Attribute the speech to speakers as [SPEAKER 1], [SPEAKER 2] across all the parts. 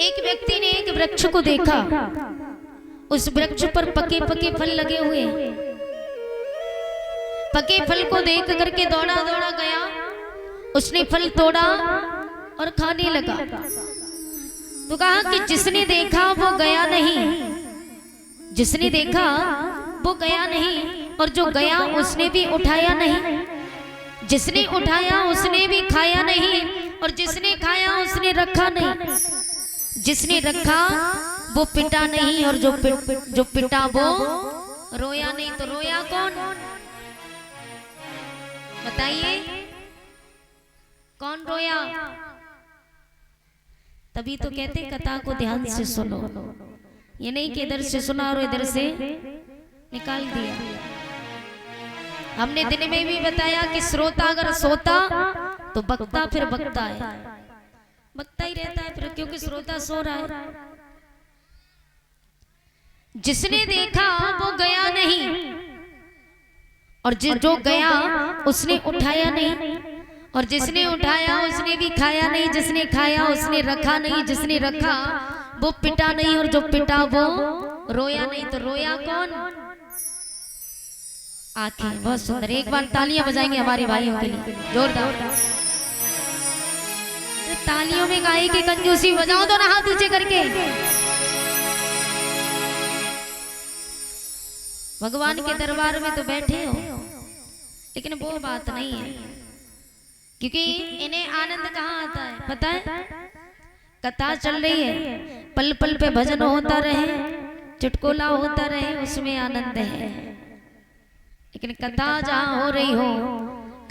[SPEAKER 1] एक व्यक्ति ने एक वृक्ष को देखा, उस वृक्ष पर पके पके फल लगे हुए। पके फल को देख करके दौड़ा दौड़ा गया, उसने फल तोड़ा और खाने लगा। तो कहा कि जिसने देखा वो गया नहीं, जिसने देखा वो गया नहीं, और जो गया उसने भी उठाया नहीं, जिसने उठाया उसने भी खाया नहीं, और जिसने खाया उसने रखा नहीं। जिसने रखा वो पिटा नहीं, और जो पिटा वो रोया नहीं। तो रोया कौन? बताइए कौन रोया? तभी तो कहते कथा को ध्यान से सुनो, ये नहीं कि इधर से सुना और इधर से निकाल दिया। हमने दिन में भी बताया कि श्रोता अगर सोता तो बकता फिर बकता है, बकता ही रहता है फिर, क्योंकि श्रोता सो रहा है। जिसने देखा वो गया नहीं, और जो गया उसने उठाया नहीं, और जिसने उठाया उसने भी खाया नहीं, जिसने खाया उसने रखा नहीं, जिसने रखा वो पिटा नहीं, और जो पिटा वो रोया नहीं। तो रोया कौन? आंखें। बहुत सुंदर, एक बार तालियां बजाएंगे हमारे भाइयों के लिए जोरदार। तालियों में गाय की कंजूसी बजाओ तो ना हाथ ऊंचे करके। भगवान के दरबार में तो बैठे हो, लेकिन वो बात नहीं है, क्योंकि इन्हें आनंद कहाँ आता है पता है? कथा चल रही है, पल पल पे भजन होता रहे, चुटकुला होता रहे, उसमें आनंद है। लेकिन कथा जहाँ हो रही हो,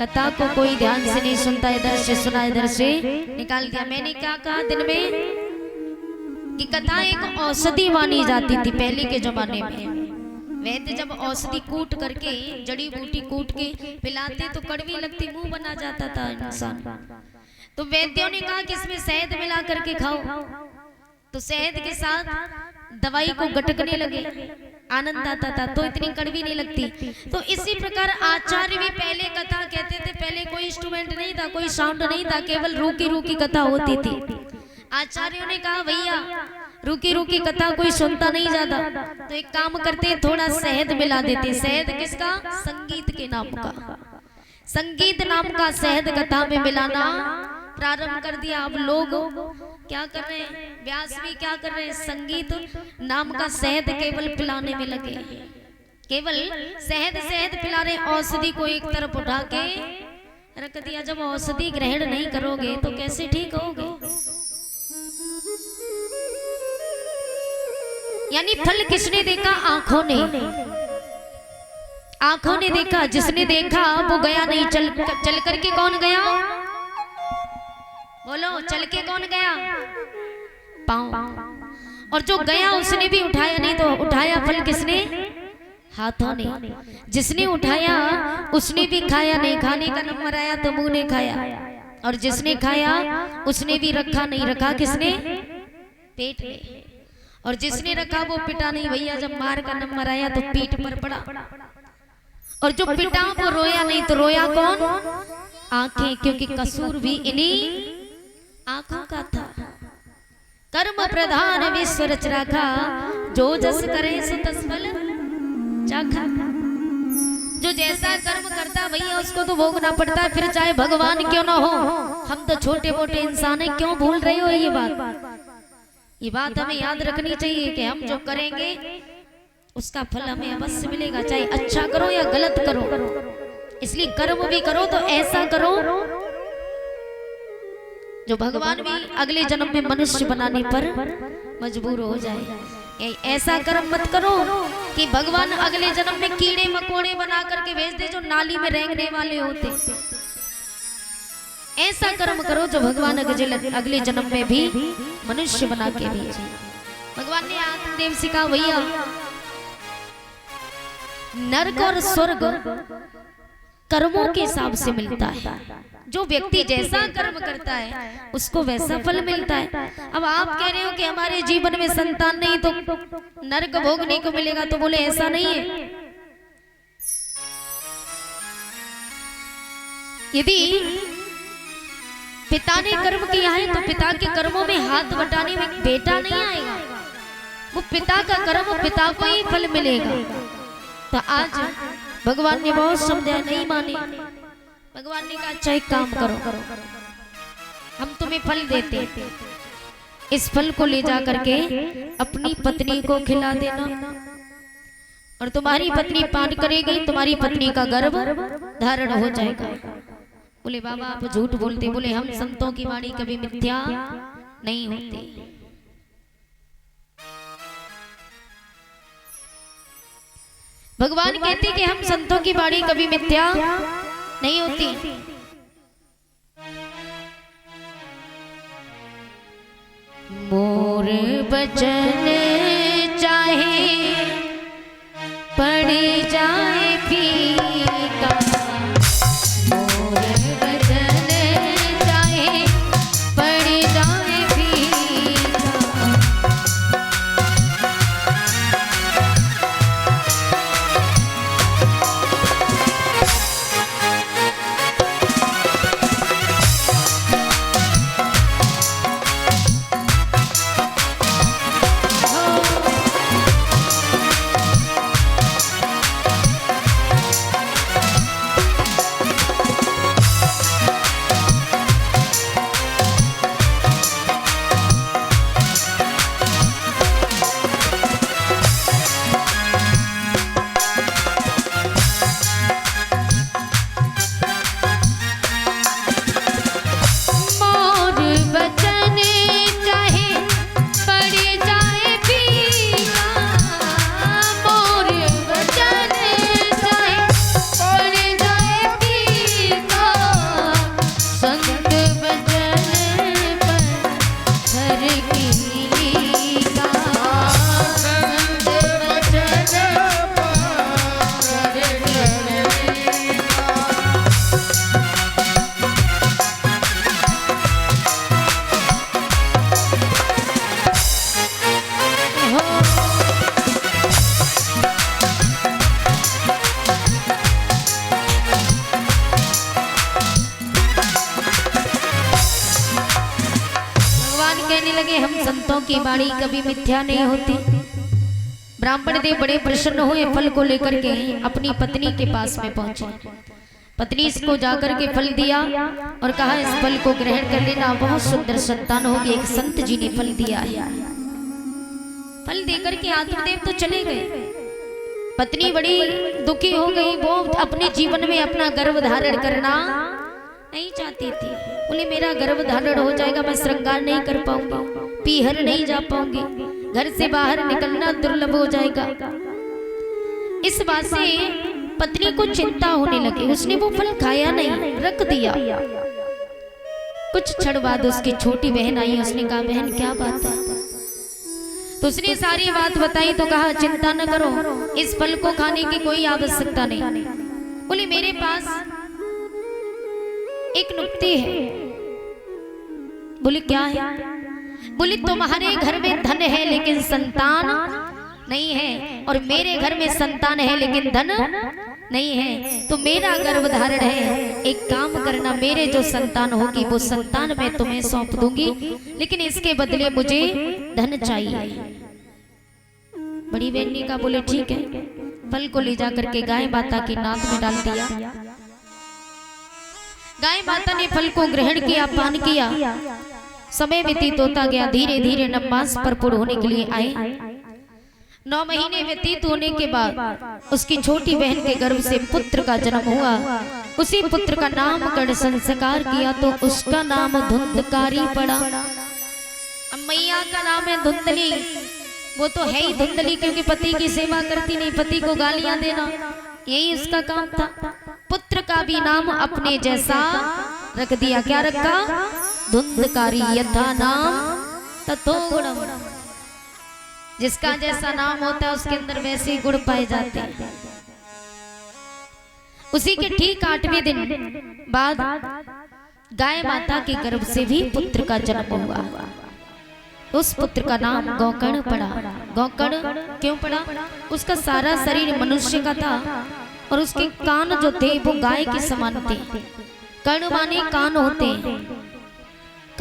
[SPEAKER 1] कथा को कोई ध्यान से नहीं सुनता, इधर से सुना इधर से निकाल दिया। मैंने क्या कहा दिन में कि कथा एक औषधि मानी जाती थी पहले के जमाने में। वैद्य जब औषधि कूट करके, जड़ी बूटी कूट के पिलाते तो कड़वी लगती, मुंह बना जाता था इंसान। तो वैद्यों ने कहा कि इसमें शहद मिला करके खाओ, तो शहद के साथ दवाई को गटकने लगे, आनंद आता था, तो इतनी कड़वी नहीं लगती। तो इसी प्रकार आचार्य भी पहले कथा कहते थे, पहले कोई इंस्ट्रूमेंट नहीं था, कोई साउंड नहीं था, केवल रूकी रूकी कथा होती थी। आचार्यों ने कहा भैया रूकी रूकी कथा कोई सुनता नहीं ज्यादा, तो एक काम करते थोड़ा शहद मिला देते। शहद किसका? संगीत के नाम का, संगीत नाम का शहद कथा में मिलाना प्रारंभ कर दिया। अब लोग क्या कर रहे हैं, व्यास भी क्या कर रहे हैं, संगीत नाम का शहद केवल पिलाने में लगे, केवल शहद पिला रहे। औषधि को एक तरफ उठा के रख दिया। जब औषधि ग्रहण नहीं करोगे तो कैसे ठीक होगे? यानी फल किसने देखा? आंखों ने, आंखों ने देखा। जिसने देखा वो गया नहीं, चल करके कौन गया? बोलो, चल के कौन गया? पांव। और जो गया उसने भी उठाया नहीं, तो उठाया फल किसने? हाथों ने। जिसने उठाया उसने भी खाया नहीं, खाने का नंबर आया तो मुंह ने खाया, और जिसने खाया उसने भी रखा नहीं, रखा किसने? पेट में। और जिसने रखा वो पिटा नहीं भैया, जब मार का नंबर आया तो पीठ पर पड़ा, और जो पिटा वो रोया नहीं। तो रोया कौन? आंखें, क्योंकि कसूर भी इन्हीं आंखों का था। कर्म प्रधान विश्व रच रखा, जो जस करे सो तस फल चाखा। जो जैसा कर्म करता भैया उसको तो भोगना पड़ता है, फिर चाहे भगवान क्यों ना हो। हम तो छोटे मोटे इंसान हैं, क्यों भूल रहे हो ये बात? ये बात हमें याद रखनी चाहिए कि हम जो करेंगे उसका फल हमें अवश्य मिलेगा, चाहे अच्छा करो या गलत करो। इसलिए कर्म भी करो तो ऐसा करो जो भगवान भी अगले जन्म में मनुष्य बनाने पर मजबूर हो जाए। ऐसा कर्म मत करो कि भगवान अगले जन्म में कीड़े मकोड़े बना करके भेज दे, जो नाली में रेंगने वाले होते। ऐसा कर्म करो जो भगवान अगले जन्म में भी मनुष्य बना के भेजे। भगवान ने आत्मदेव से कहा भैया नरक और स्वर्ग कर्मों के हिसाब से मिलता है। जो व्यक्ति जैसा कर्म करता है उसको वैसा फल मिलता है। अब आप कह रहे हो कि हमारे जीवन में संतान नहीं तो नरक भोगने को मिलेगा, तो बोले ऐसा नहीं है। यदि पिता ने कर्म किया है तो पिता के कर्मों में हाथ बटाने में बेटा नहीं आएगा, वो पिता का कर्म पिता को ही फल मिलेगा। तो आज भगवान ने बहुत समझाया, नहीं माने। भगवान ने कहा अच्छा एक काम करो, हम तुम्हें फल देते हैं, इस फल को ले जा करके अपनी पत्नी को खिला देना और तुम्हारी पत्नी पान करेगी, तुम्हारी पत्नी का गर्भ धारण हो जाएगा। बोले बाबा आप झूठ बोलते। बोले हम संतों की वाणी कभी मिथ्या नहीं होती। भगवान कहते कि हम संतों की वाणी कभी मिथ्या नहीं होती। मोर बचन चाहे पड़ जाए फीका, मोर बचन चाहे पड़ जाए फीका, हम संतों की वाणी कभी मिथ्या नहीं होती। ब्राह्मण देव बड़े प्रसन्न हुए, फल को लेकर के अपनी पत्नी के पास में पहुंचे। पत्नी इसको जाकर के फल दिया और कहा इस फल को ग्रहण कर लेना, बहुत सुंदर संतान होगी। एक संत जी ने फल दिया है। फल देकर के आत्मदेव तो चले गए। पत्नी बड़ी दुखी हो गई, वो अपने जीवन में अपना गर्भ धारण करना नहीं चाहती थी। बोले मेरा गर्भ धारण हो जाएगा, मैं श्रृंगार नहीं कर पाऊंगी, पीहर नहीं जा पाऊंगी, घर से बाहर निकलना दुर्लभ हो जाएगा। इस बात से पत्नी को चिंता होने लगी। उसने वो फल खाया नहीं, रख दिया। कुछ क्षण बाद उसकी छोटी बहन आई। उसने कहा बहन क्या बात है? तो उसने सारी बात बताई। तो कहा चिंता न करो, इस फल को खाने की कोई आवश्यकता नहीं। बोले मेरे पास एक नुक्ति है। बोले क्या है? बोले तुम्हारे घर में धन है लेकिन संतान नहीं है, और मेरे घर में संतान है लेकिन धन नहीं है, तो मेरा गर्भ धारण है। एक काम करना, मेरे जो संतान होगी वो संतान मैं तुम्हें सौंप दूंगी, लेकिन इसके बदले मुझे धन चाहिए। बड़ी बहन ने कहा बोले ठीक है। फल को ले जाकर के गाय माता की नाक में डाल दिया। गाय माता ने फल को ग्रहण किया, पान किया। समय व्यतीत होता गया। धीरे धीरे नवमास भरपूर होने के लिए आए। 9 महीने व्यतीत होने के बाद उसकी छोटी बहन के गर्भ से पुत्र का जन्म हुआ। उसी पुत्र का नामकरण संस्कार किया तो उसका नाम धुंधकारी पड़ा। अब मैया का नाम है धुंधली। वो तो है ही धुंधली क्योंकि पति की सेवा करती नहीं, पति को गालियां देना, यही उसका काम था। पुत्र का भी नाम अपने जैसा रख दिया। क्या रखा? धुंधकारी। यथा नाम ततो गुणम। जिसका जैसा नाम होता है उसके अंदर वैसे गुण पाए जाते हैं। उसी के ठीक 8वें दिन बाद गाय माता के गर्भ से भी पुत्र का जन्म हुआ। उस पुत्र का नाम गोकर्ण पड़ा। गोकर्ण क्यों पड़ा? उसका सारा शरीर मनुष्य का था और उसके कान जो थे वो गाय के समान थे। कर्ण माने कान होते हैं।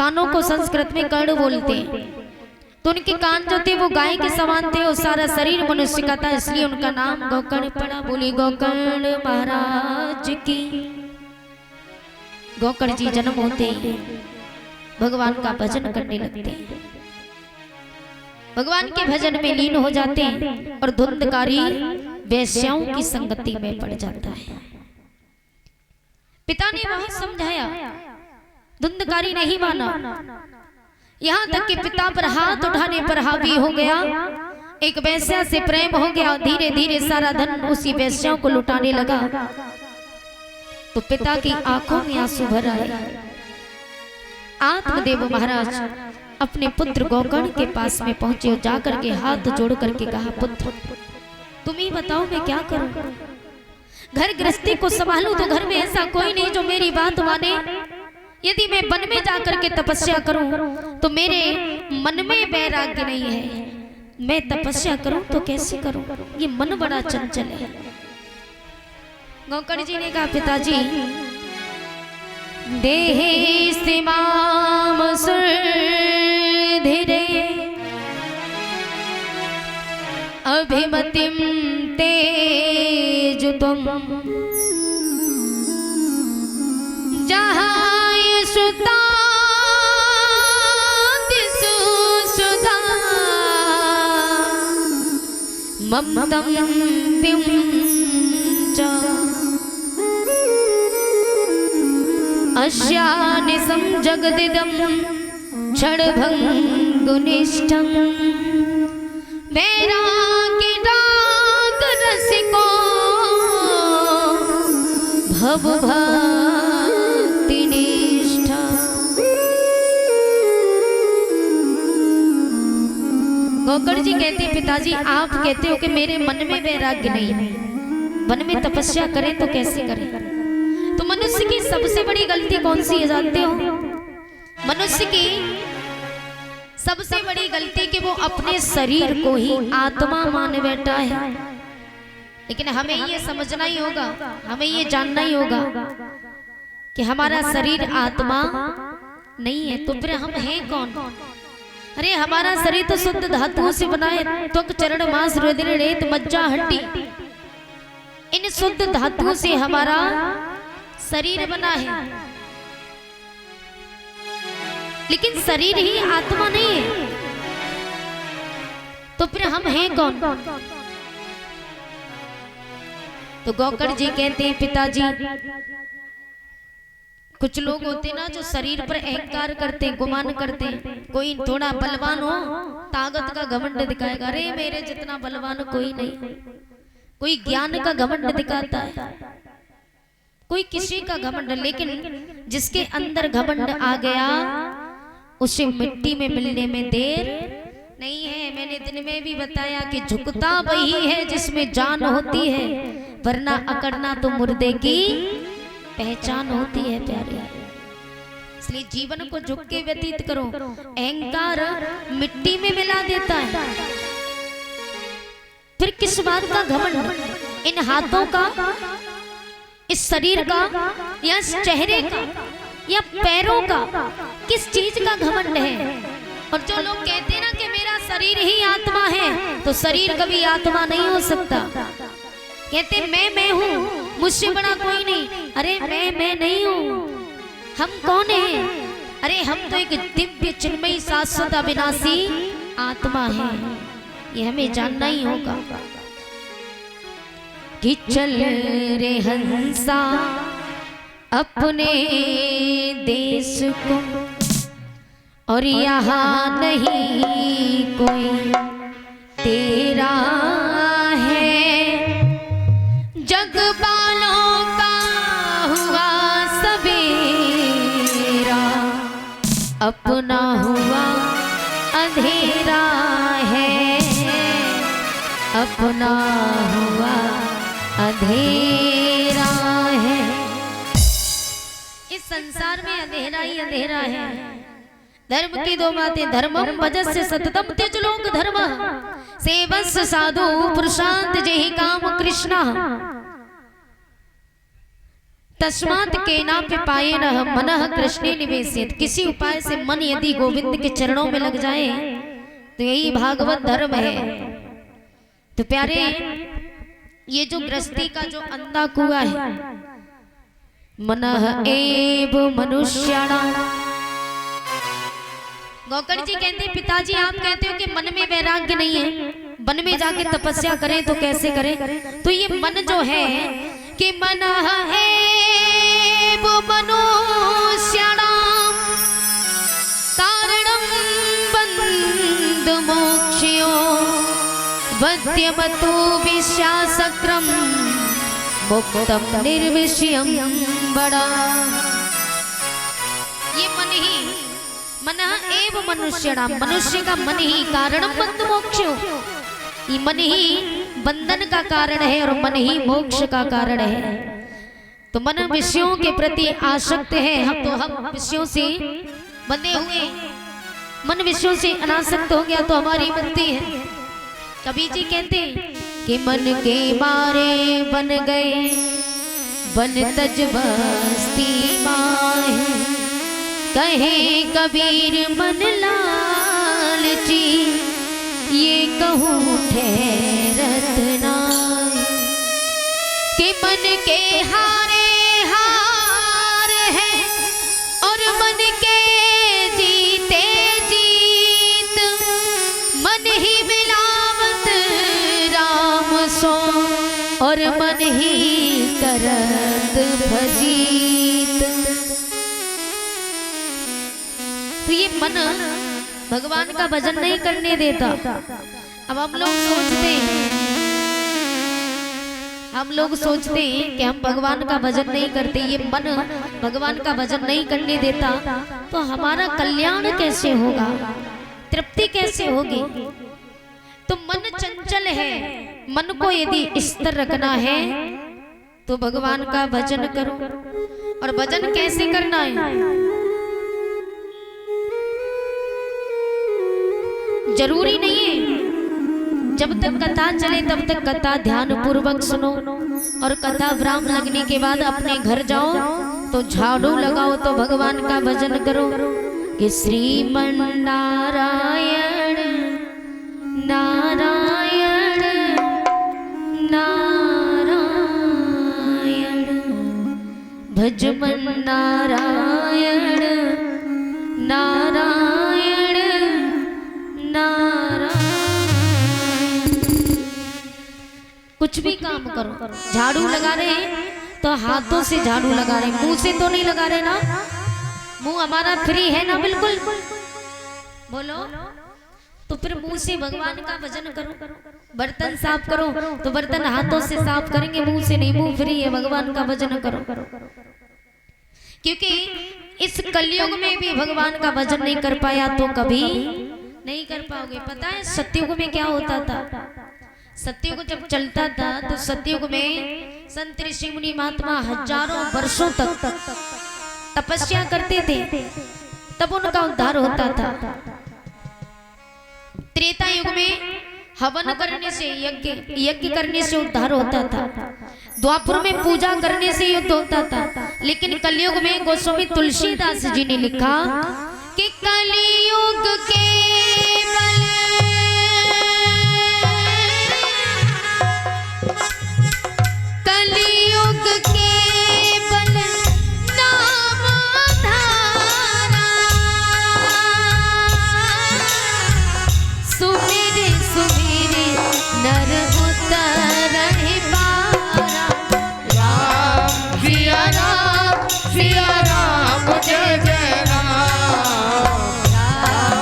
[SPEAKER 1] कानों को संस्कृत में कर्ण बोलते हैं, तो उनके कान जो थे वो गाय के समान थे और सारा शरीर मनुष्य का था, इसलिए उनका नाम गोकर्ण पड़ा। बोली गोकर्ण महाराज की। गोकर्ण जी जन्म होते ही भगवान का भजन करने लगते हैं, भगवान के भजन में लीन हो जाते हैं और धुंधकारी वेश्याओं की संगति में पड़ जाता है। पिता ने वहां समझाया, धुंधकारी नहीं माना, यहाँ तक कि पिता पर हाथ उठाने पर हावी हो गया, एक वेश्या से प्रेम हो गया, धीरे धीरे सारा धन उसी वेश्याओं को लुटाने लगा। तो पिता की आंखों में आंसू भर आए। आत्मदेव महाराज अपने पुत्र गोकर्ण के पास में पहुंचे और जाकर के हाथ जोड़ करके कहा, पुत्र तुम ही बताओ मैं क्या करूं, घर गृहस्थी को संभालूं तो घर में ऐसा कोई नहीं जो मेरी बात माने। यदि मैं वन में जाकर के तपस्या करूं तो मेरे मन में वैराग्य नहीं है, मैं तपस्या करूं तो कैसे करूं, ये मन बड़ा चंचल है। गोकर्ण जी ने कहा, पिताजी देहि सीमाम सुधीरे अभिमतिम तेजुतम जहाय सुता सुधा ममतम तिम अश्यानिसं जगदिदं क्षणभंगुनिष्ठं वैराग्य राग रसिको भवभक्तिनिष्ठा। गोकर्ण जी कहते, पिताजी आप कहते हो कि मेरे मन में वैराग्य नहीं है, वन में तपस्या करें तो कैसे करें। तो मनुष्य की सबसे बड़ी गलती कौन सी है जानते हो? मनुष्य की सबसे बड़ी गलती कि वो अपने शरीर को ही आत्मा मान बैठा है। लेकिन हमें ये समझना ही होगा, हमें ये जानना ही होगा कि हमारा शरीर आत्मा नहीं है, तो फिर हम हैं कौन? अरे हमारा शरीर तो शुद्ध धातुओं से बना है, त्वक चरण मांस रुधिर रेत मज्जा हड्डी, इन शुद्ध धातुओं से हमारा शरीर बना है। लेकिन शरीर ही आत्मा नहीं है, तो फिर हम हैं कौन? तो गोकर्ण जी कहते हैं, पिताजी कुछ लोग होते ना जो शरीर पर अहंकार करते हैं, गुमान करते हैं। कोई थोड़ा बलवान हो, ताकत का घमंड दिखाएगा, अरे मेरे जितना बलवान कोई नहीं। कोई ज्ञान का घमंड दिखाता है, कोई किसी का घमंड, लेकिन जिसके अंदर घमंड आ गया उसे मिट्टी में मिलने में देर नहीं है। मैंने दिन में भी बताया कि झुकता वही है जिसमें जान होती है, वरना अकड़ना तो मुर्दे की पहचान होती है प्यारे। इसलिए जीवन को झुक के व्यतीत करो। अहंकार मिट्टी में मिला देता है। फिर किस बात का घमंड? इन हाथों का, इस शरीर का, या इस चेहरे का, या पैरों का, किस चीज का घमंड है? और जो लोग कहते हैं ना कि मेरा शरीर ही आत्मा है, तो शरीर कभी आत्मा नहीं हो सकता। कहते मैं हूँ, मुझसे बड़ा कोई नहीं। अरे मैं नहीं हूँ, हम कौन हैं? अरे हम तो एक दिव्य चिन्मयी शाश्वत अविनाशी आत्मा है, ये हमें जानना ही होगा। कि चल रे हंसा अपने देश को, और यहाँ नहीं कोई तेरा है। जग बालों का हुआ सवेरा, अपना हुआ अंधेरा है, अपना हुआ अंधेरा है। इस संसार में अंधेरा ही अंधेरा है। धर्म की दो बातें, धर्मम भजस्य सततम त्यज लोक धर्म, सेवस्य साधु पुरुषांत जेहि काम कृष्णा। तस्मात् केनापि पायेन मनः कृष्णे निवेशित। किसी उपाय से मन यदि गोविंद के चरणों में लग जाए तो यही भागवत धर्म है। तो प्यारे, ये जो गृहस्थी का जो अंधा कुआं है, मनः एव मनुष्याणाम। गौकर्ण जी कहते हैं, पिताजी आप कहते हो कि मन में वैराग्य नहीं है, वन में जाके तपस्या करें तो कैसे करें? तो ये मन जो है कि मनः एव मनुष्याणाम कारणं बन्धमोक्षयो वद्यमतो विश्वासक्रम मुक्तम निर्विषयम बड़ा। ये मन ही, मन एव मनुष्याणाम, मनुष्य का मन ही कारणम बंध मोक्षो, ये मन ही बंधन का कारण है और मन ही मोक्ष का कारण है। तो मन विषयों के प्रति आसक्त है, हम विषयों से बंधे हुए, मन विषयों से अनासक्त हो गया तो हमारी मुक्ति है। कबीर जी कहते कि मन के मारे बन गए बन तज बस्ती माहे, कहे कबीर मन लालची ये कहूँ ठहरत ना। कि मन के हारे हार है और मन के जीते जीत, मन ही मिलावत राम सो और मन ही करत भजीत। तो ये मन भगवान का भजन नहीं करने देता। अब हम लोग सोचते हैं कि हम भगवान का भजन नहीं करते, ये मन भगवान का भजन नहीं करने देता तो हमारा कल्याण कैसे होगा, तृप्ति कैसे होगी? तो मन चंचल है, मन को यदि स्थिर रखना है तो भगवान का भजन करो। और भजन कैसे करना है? जरूरी नहीं है जब तक कथा चले तब तक कथा ध्यान पूर्वक सुनो, और कथा विराम लगने के बाद अपने घर जाओ तो झाड़ू लगाओ तो भगवान का भजन करो कि श्रीमन नारायण नारायण नारायण भजमन नारायण नारायण नारायण। कुछ भी काम करो, झाड़ू लगा रहे हैं तो हाथों से झाड़ू लगा रहे हैं, मुंह से तो नहीं लगा रहे ना। मुंह हमारा फ्री है ना, बिल्कुल बोलो। तो फिर मुंह से भगवान का भजन करो। बर्तन साफ करो तो बर्तन हाथों से साफ करेंगे, मुंह से नहीं, मुंह फ्री है, भगवान का भजन करो। क्योंकि इस कलयुग में भी भगवान का भजन नहीं कर पाया तो कभी नहीं कर पाओगे। पता है सतयुग में क्या होता था? सतयुग जब चलता था तो सतयुग में संत ऋषि मुनि महात्मा हजारों वर्षों तक तपस्या करते थे, तब उनका उद्धार होता था। त्रेता युग में हवन करने से, यज्ञ करने से उद्धार होता था। द्वापर में पूजा करने से युद्ध होता था। लेकिन कलयुग में गोस्वामी तुलसीदास जी ने लिखा कि कलयुग के कलयुग के बल नाम धारा, सुमिरे सुमिरे नर उतरहि पारा।
[SPEAKER 2] राम सिया राम जय जय राम, राम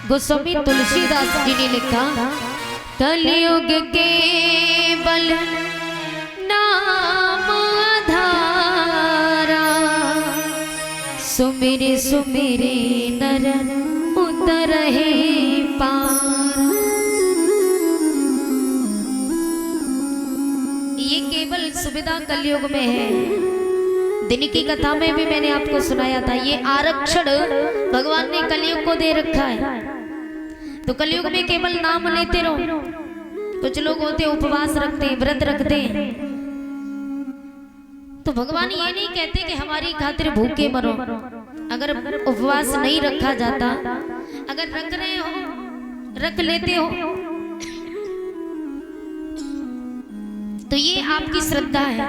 [SPEAKER 1] गोस्वामी तुलसीदास जी ने लिखा, कलयुग केवल नाम आधारा, सुमिरे सुमिरे नर उतरहि पार। ये केवल सुविधा कलयुग में है। दिन की कथा में भी मैंने आपको सुनाया था, ये आरक्षण भगवान ने कलयुग को दे रखा है। तो कलयुग में केवल नाम लेते रहो। कुछ लोग होते उपवास रखते हैं, व्रत रखते हैं, तो भगवान ये नहीं कहते कि हमारी खातिर भूखे मरो। अगर उपवास नहीं रखा जाता, अगर रख रहे हो, रख लेते हो, तो ये आपकी श्रद्धा है।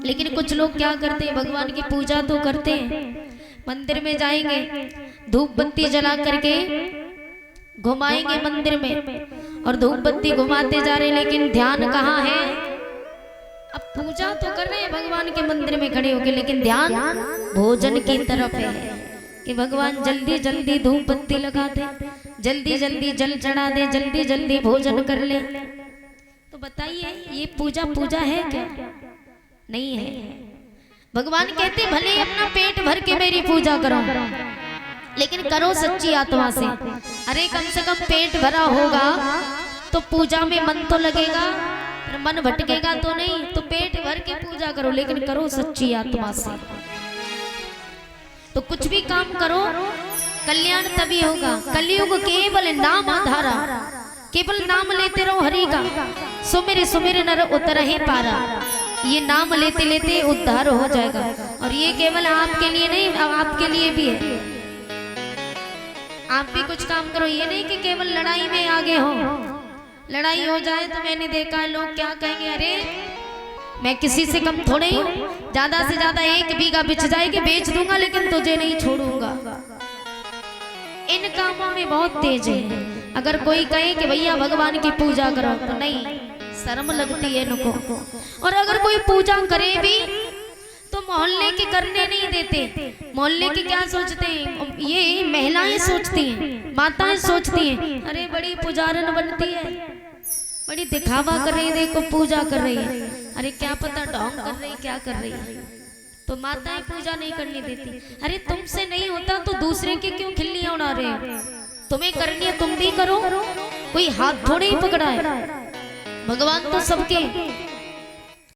[SPEAKER 1] लेकिन कुछ लोग क्या करते हैं, भगवान की पूजा तो करते हैं, मंदिर में जाएंगे, धूप बत्ती जला करके घुमाएंगे मंदिर में, और धूप बत्ती घुमाते जा रहे, लेकिन ध्यान कहाँ है? अब पूजा तो कर रहे हैं भगवान के मंदिर में खड़े होके, लेकिन ध्यान भोजन की तरफ है कि भगवान जल्दी जल्दी धूप बत्ती लगा दे, जल्दी जल्दी जल चढ़ा दे, जल्दी जल्दी भोजन कर ले। तो बताइए, ये पूजा पूजा है क्या? नहीं है। भगवान कहते भले अपना पेट भर के मेरी पूजा करो, लेकिन करो सच्ची आत्मा से। अरे कम से कम पेट भरा होगा तो पूजा में मन तो लगेगा, पर मन भटकेगा तो नहीं। तो पेट भर के पूजा करो, लेकिन करो सच्ची आत्मा से। तो कुछ भी काम करो, कल्याण तभी होगा। कलयुग केवल नाम आधारा, केवल नाम लेते रहो हरि का। सुमिर सुमिर नर उतरहि पारा, ये नाम लेते लेते उद्धार हो जाएगा। और ये केवल आपके लिए नहीं, आपके लिए भी है। आप भी कुछ काम करो, ये नहीं कि केवल लड़ाई में आगे हो। लड़ाई हो जाए तो मैंने देखा है लोग क्या कहेंगे, अरे मैं किसी से कम थोड़े हूँ, ज्यादा से ज्यादा 1 बीघा बिछ जाएगी, बेच दूंगा, लेकिन तुझे नहीं छोड़ूंगा। इन कामों में बहुत तेज है। अगर कोई कहे कि भैया भगवान की पूजा करो, तो नहीं, शर्म लगती है इनको। और अगर कोई पूजा करे भी तो मोहल्ले के करने नहीं देते। मोहल्ले के क्या सोचते हैं, ये महिलाएं सोचती हैं, माताएं सोचती हैं, अरे बड़ी पुजारन बनती है, बड़ी दिखावा कर रही है, देखो पूजा कर रही है। अरे क्या पता ढोंग कर रही, क्या कर रही है। तो माताएं पूजा नहीं करने देती। अरे तुमसे नहीं होता तो दूसरे के क्यों खिल्लियां उड़ा रहे हो? तुम्हें करनी है तुम भी करो, कोई हाथ थोड़े ही पकड़ा है। भगवान तो सबके